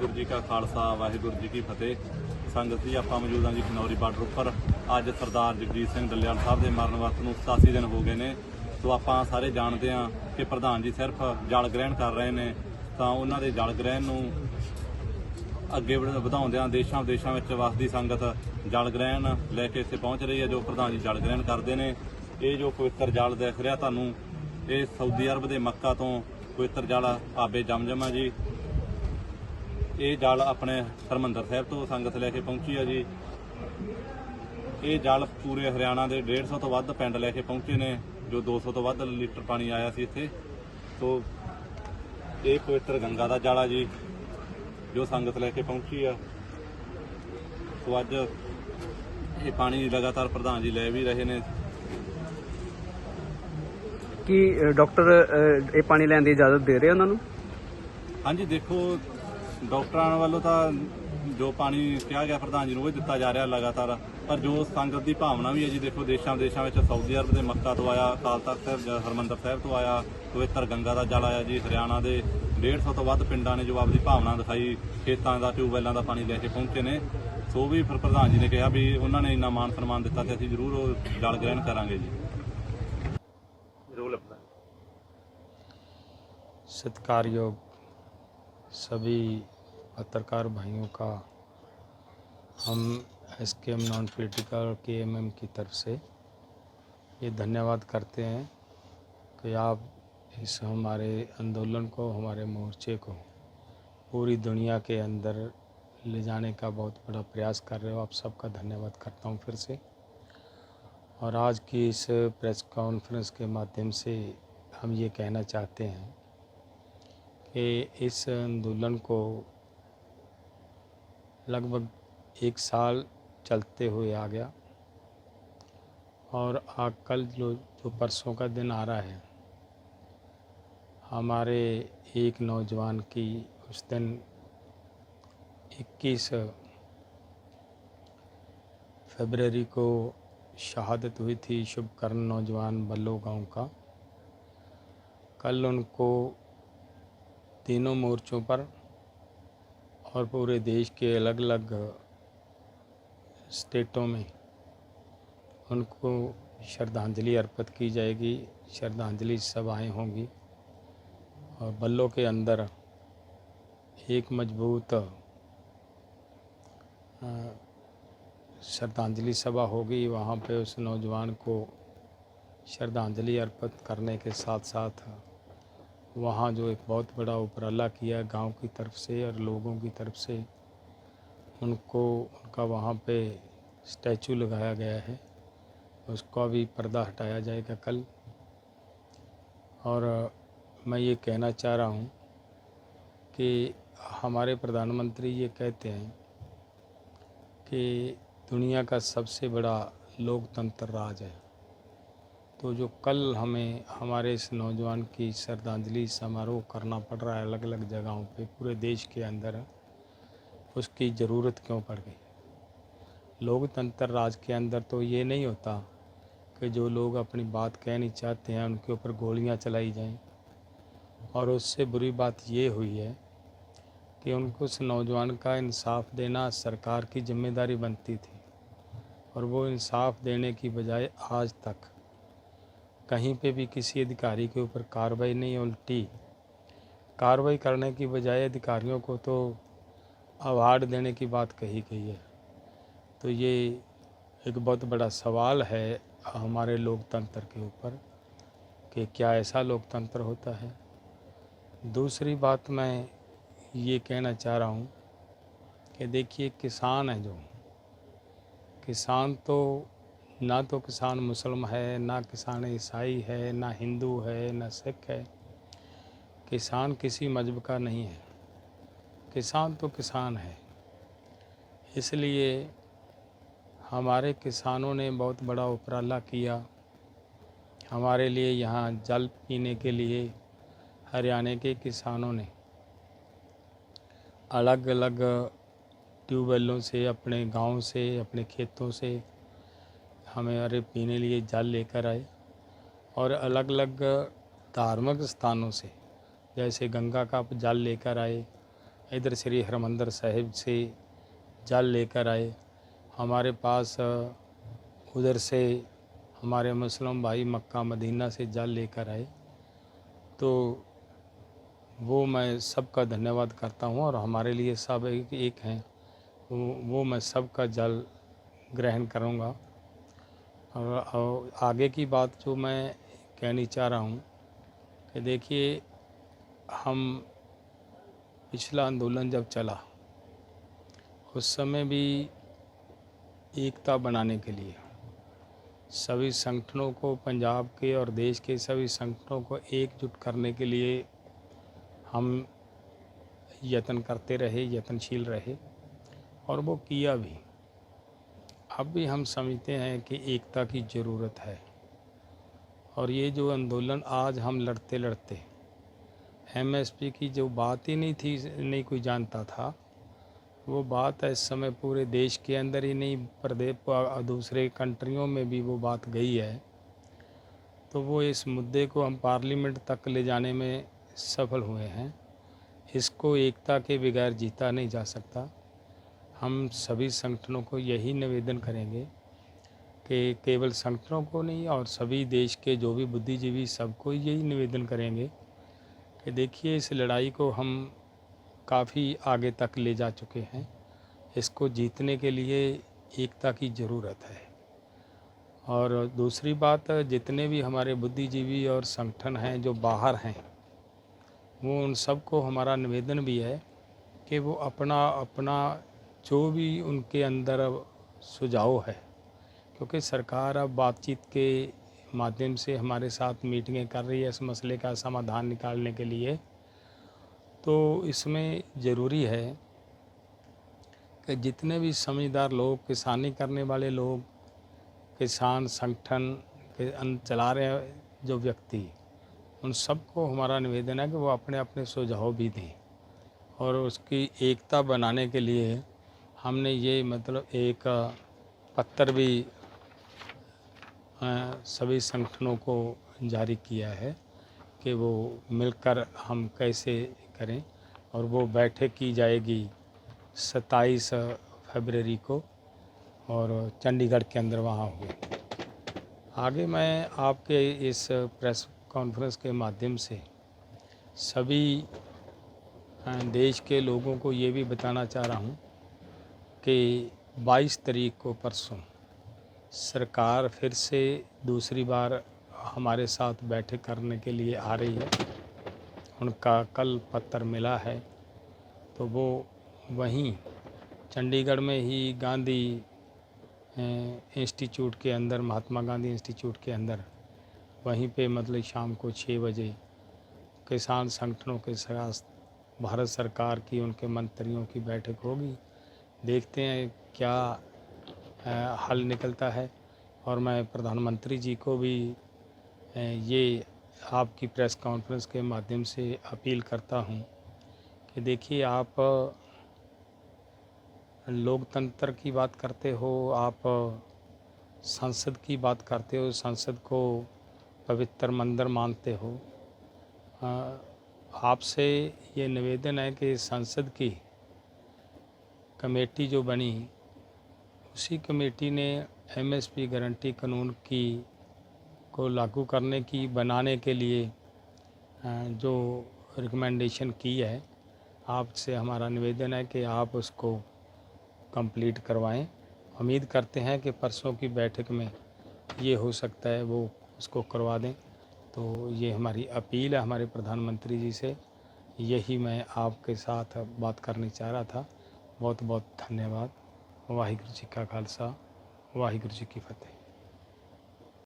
वाहिगुरू जी का खालसा वाहिगुरू जी की फतेह। संगत जी ਆਪਾਂ ਮੌਜੂਦ ਹਾਂ ਜੀ ਖਨੌਰੀ ਬਾਰਡਰ ਉੱਪਰ। ਅੱਜ ਸਰਦਾਰ ਜਗਜੀਤ ਸਿੰਘ ਡੱਲੇਵਾਲ ਸਾਹਿਬ ਦੇ ਮਰਨ ਵਰਤ ਨੂੰ 87 ਦਿਨ ਹੋ ਗਏ ਨੇ। ਸੋ ਆਪਾਂ ਸਾਰੇ ਜਾਣਦੇ ਹਾਂ ਕਿ ਪ੍ਰਧਾਨ ਜੀ ਸਿਰਫ ਜਲ ਗ੍ਰਹਿਣ ਕਰ ਰਹੇ ਨੇ, ਤਾਂ ਉਹਨਾਂ ਦੇ ਜਲ ਗ੍ਰਹਿਣ ਨੂੰ ਅੱਗੇ ਵਧਾਉਂਦਿਆਂ ਦੇਸ਼ਾਂ ਵਿਦੇਸ਼ਾਂ ਵਿੱਚ ਵਸਦੀ ਸੰਗਤ ਜਲ ਗ੍ਰਹਿਣ ਲੈ ਕੇ ਇੱਥੇ ਪਹੁੰਚ ਰਹੀ ਹੈ। ਜੋ ਪ੍ਰਧਾਨ ਜੀ ਜਲ ਗ੍ਰਹਿਣ ਕਰਦੇ ਨੇ, ਇਹ ਜੋ ਪਵਿੱਤਰ ਜਲ ਦਿਖ ਰਿਹਾ ਤੁਹਾਨੂੰ, ਇਹ ਸਾਊਦੀ ਅਰਬ ਦੇ ਮੱਕਾ ਤੋਂ ਪਵਿੱਤਰ ਜਲ ਆਬੇ ਜਮਜਮ ਹੈ ਜੀ। ਇਹ ਜਲ ਆਪਣੇ ਹਰਿਮੰਦਰ ਸਾਹਿਬ ਤੋਂ ਸੰਗਤ ਲੈ ਕੇ ਪਹੁੰਚੀ ਹੈ ਜੀ। ਇਹ ਜਲ ਪੂਰੇ ਹਰਿਆਣਾ ਦੇ 150 ਤੋਂ ਵੱਧ ਪਿੰਡ ਲੈ ਕੇ ਪਹੁੰਚੇ ਨੇ, ਜੋ 200 ਤੋਂ ਵੱਧ ਲੀਟਰ ਪਾਣੀ ਆਇਆ ਸੀ ਇੱਥੇ। ਸੋ ਇਹ ਪਵਿੱਤਰ ਗੰਗਾ ਦਾ ਜਲ ਆ ਜੀ, ਜੋ ਸੰਗਤ ਲੈ ਕੇ ਪਹੁੰਚੀ ਆ। ਸੋ ਅੱਜ ਇਹ ਪਾਣੀ ਲਗਾਤਾਰ ਪ੍ਰਧਾਨ ਜੀ ਲੈ ਵੀ ਰਹੇ ਨੇ। ਕੀ ਡਾਕਟਰ ਇਹ ਪਾਣੀ ਲੈਣ ਦੀ ਇਜਾਜ਼ਤ ਦੇ ਰਹੇ ਉਹਨਾਂ ਨੂੰ? ਹਾਂਜੀ, ਦੇਖੋ ਡਾਕਟਰਾਂ ਵੱਲੋਂ ਤਾਂ ਜੋ ਪਾਣੀ ਕਿਹਾ ਗਿਆ ਪ੍ਰਧਾਨ ਜੀ ਨੂੰ ਉਹ ਦਿੱਤਾ ਜਾ ਰਿਹਾ ਲਗਾਤਾਰ, ਪਰ ਜੋ ਸੰਗਤ ਦੀ ਭਾਵਨਾ ਵੀ ਹੈ ਜੀ। ਦੇਖੋ ਦੇਸ਼ਾਂ ਵਿਦੇਸ਼ਾਂ ਵਿੱਚ ਸਾਊਦੀ ਅਰਬ ਦੇ ਮੱਕਾ ਤੋਂ ਆਇਆ, ਅਕਾਲ ਤਖ਼ਤ ਸਾਹਿਬ ਹਰਿਮੰਦਰ ਸਾਹਿਬ ਤੋਂ ਆਇਆ, ਪਵਿੱਤਰ ਗੰਗਾ ਦਾ ਜਲ ਆਇਆ ਜੀ। ਹਰਿਆਣਾ ਦੇ 150 ਤੋਂ ਵੱਧ ਪਿੰਡਾਂ ਨੇ ਜੋ ਆਪਦੀ ਭਾਵਨਾ ਦਿਖਾਈ, ਖੇਤਾਂ ਦਾ ਟਿਊਬਵੈਲਾਂ ਦਾ ਪਾਣੀ ਲੈ ਕੇ ਪਹੁੰਚੇ ਨੇ। ਸੋ ਵੀ ਫਿਰ ਪ੍ਰਧਾਨ ਜੀ ਨੇ ਕਿਹਾ ਵੀ ਉਹਨਾਂ ਨੇ ਇੰਨਾ ਮਾਣ ਸਨਮਾਨ ਦਿੱਤਾ ਤੇ ਅਸੀਂ ਜ਼ਰੂਰ ਉਹ ਜਲ ਗ੍ਰਹਿਣ ਕਰਾਂਗੇ ਜੀ। सत्कारयोग सभी पत्रकार भाइयों का हम एसकेएम नॉन पॉलिटिकल केएमएम की तरफ से ये धन्यवाद करते हैं कि आप इस हमारे आंदोलन को, हमारे मोर्चे को पूरी दुनिया के अंदर ले जाने का बहुत बड़ा प्रयास कर रहे हो। आप सबका धन्यवाद करता हूँ फिर से। और आज की इस प्रेस कॉन्फ्रेंस के माध्यम से हम ये कहना चाहते हैं कि इस आंदोलन को लगभग 1 साल चलते हुए आ गया, और कल जो परसों का दिन आ रहा है, हमारे एक नौजवान की उस दिन 21 फरवरी को शहादत हुई थी। शुभकर्ण नौजवान बल्लो गांव का। कल उनको तीनों मोर्चों पर और पूरे देश के अलग अलग स्टेटों में उनको श्रद्धांजलि अर्पित की जाएगी। श्रद्धांजलि सभाएं होंगी और बल्लों के अंदर एक मजबूत श्रद्धांजलि सभा होगी। वहाँ पे उस नौजवान को श्रद्धांजलि अर्पित करने के साथ साथ वहाँ जो एक बहुत बड़ा उपराला किया गांव की तरफ से और लोगों की तरफ से, उनका वहाँ पे स्टैचू लगाया गया है, उसका भी पर्दा हटाया जाएगा कल। और मैं ये कहना चाह रहा हूँ कि हमारे प्रधानमंत्री ये कहते हैं कि दुनिया का सबसे बड़ा लोकतंत्र राज है। तो जो कल हमें हमारे इस नौजवान की श्रद्धांजलि समारोह करना पड़ रहा है अलग अलग जगहों पे पूरे देश के अंदर, उसकी ज़रूरत क्यों पड़ गई? लोकतंत्र राज के अंदर तो ये नहीं होता कि जो लोग अपनी बात कहनी चाहते हैं उनके ऊपर गोलियां चलाई जाएं। और उससे बुरी बात ये हुई है कि उनको उस नौजवान का इंसाफ देना सरकार की जिम्मेदारी बनती थी, और वो इंसाफ देने की बजाय आज तक कहीं पे भी किसी अधिकारी के ऊपर कार्रवाई नहीं, उल्टी कार्रवाई करने की बजाय अधिकारियों को तो अवार्ड देने की बात कही गई है। तो ये एक बहुत बड़ा सवाल है हमारे लोकतंत्र के ऊपर कि क्या ऐसा लोकतंत्र होता है। दूसरी बात मैं ये कहना चाह रहा हूँ कि देखिए, किसान है जो किसान, तो ना तो किसान मुसलमान है, ना किसान ईसाई है, ना हिंदू है, ना सिख है। किसान किसी मजहब का नहीं है, किसान तो किसान है। इसलिए हमारे किसानों ने बहुत बड़ा उपराला किया। हमारे लिए यहाँ जल पीने के लिए हरियाणा के किसानों ने अलग अलग ट्यूबवेलों से, अपने गांव से, अपने खेतों से हमारे पीने लिए जल लेकर आए, और अलग अलग धार्मिक स्थानों से जैसे गंगा का जल लेकर आए, इधर श्री हरमंदिर साहिब से जल लेकर आए। हमारे पास उधर से हमारे मुस्लिम भाई मक्का मदीना से जल लेकर आए। तो वो मैं सबका धन्यवाद करता हूँ और हमारे लिए सब एक हैं, वो मैं सबका जल ग्रहण करूँगा। और आगे की बात जो मैं कहनी चाह रहा हूँ कि देखिए, हम पिछला आंदोलन जब चला उस समय भी एकता बनाने के लिए सभी संगठनों को, पंजाब के और देश के सभी संगठनों को एकजुट करने के लिए हम यत्न करते रहे, यत्नशील रहे और वो किया भी। अब भी हम समझते हैं कि एकता की ज़रूरत है। और ये जो आंदोलन आज हम लड़ते लड़ते एमएसपी की जो बात ही नहीं थी, नहीं कोई जानता था, वो बात इस समय पूरे देश के अंदर ही नहीं, प्रदेश दूसरे कंट्रियों में भी वो बात गई है। तो वो इस मुद्दे को हम पार्लियामेंट तक ले जाने में सफल हुए हैं। इसको एकता के बगैर जीता नहीं जा सकता। हम सभी संगठनों को यही निवेदन करेंगे कि केवल संगठनों को नहीं और सभी देश के जो भी बुद्धिजीवी सबको यही निवेदन करेंगे कि देखिए, इस लड़ाई को हम काफ़ी आगे तक ले जा चुके हैं। इसको जीतने के लिए एकता की ज़रूरत है। और दूसरी बात, जितने भी हमारे बुद्धिजीवी और संगठन हैं जो बाहर हैं, वो उन सबको हमारा निवेदन भी है कि वो अपना अपना जो भी उनके अंदर सुझाव है, क्योंकि सरकार अब बातचीत के माध्यम से हमारे साथ मीटिंगें कर रही है इस मसले का समाधान निकालने के लिए। तो इसमें ज़रूरी है कि जितने भी समझदार लोग, किसानी करने वाले लोग, किसान संगठन के चला रहे जो व्यक्ति, उन सबको हमारा निवेदन है कि वो अपने अपने सुझाव भी दें। और उसकी एकता बनाने के लिए हमने ये मतलब एक पत्र भी सभी संगठनों को जारी किया है कि वो मिलकर हम कैसे करें। और वो बैठक की जाएगी 27 फरवरी को और चंडीगढ़ के अंदर वहाँ हुए। आगे मैं आपके इस प्रेस कॉन्फ्रेंस के माध्यम से सभी देश के लोगों को ये भी बताना चाह रहा हूँ कि 22 तारीख को परसों सरकार फिर से दूसरी बार हमारे साथ बैठक करने के लिए आ रही है। उनका कल पत्र मिला है, तो वो वहीं चंडीगढ़ में ही गांधी इंस्टीट्यूट के अंदर, महात्मा गांधी इंस्टीट्यूट के अंदर, वहीं पे मतलब शाम को 6 बजे किसान संगठनों के साथ भारत सरकार की, उनके मंत्रियों की बैठक होगी। देखते हैं क्या हल निकलता है। और मैं प्रधानमंत्री जी को भी ये आपकी प्रेस कॉन्फ्रेंस के माध्यम से अपील करता हूँ कि देखिए, आप लोकतंत्र की बात करते हो, आप संसद की बात करते हो, संसद को पवित्र मंदिर मानते हो। आपसे ये निवेदन है कि संसद की कमेटी जो बनी, उसी कमेटी ने एमएसपी गारंटी कानून की को लागू करने की, बनाने के लिए जो रिकमेंडेशन की है, आपसे हमारा निवेदन है कि आप उसको कंप्लीट करवाएं। उम्मीद करते हैं कि परसों की बैठक में ये हो सकता है वो उसको करवा दें। तो ये हमारी अपील है हमारे प्रधानमंत्री जी से। यही मैं आपके साथ बात करनी चाह रहा था। बहुत बहुत धन्यवाद। वाहिगुरू जी का खालसा, वाहिगुरू जी की फतेह।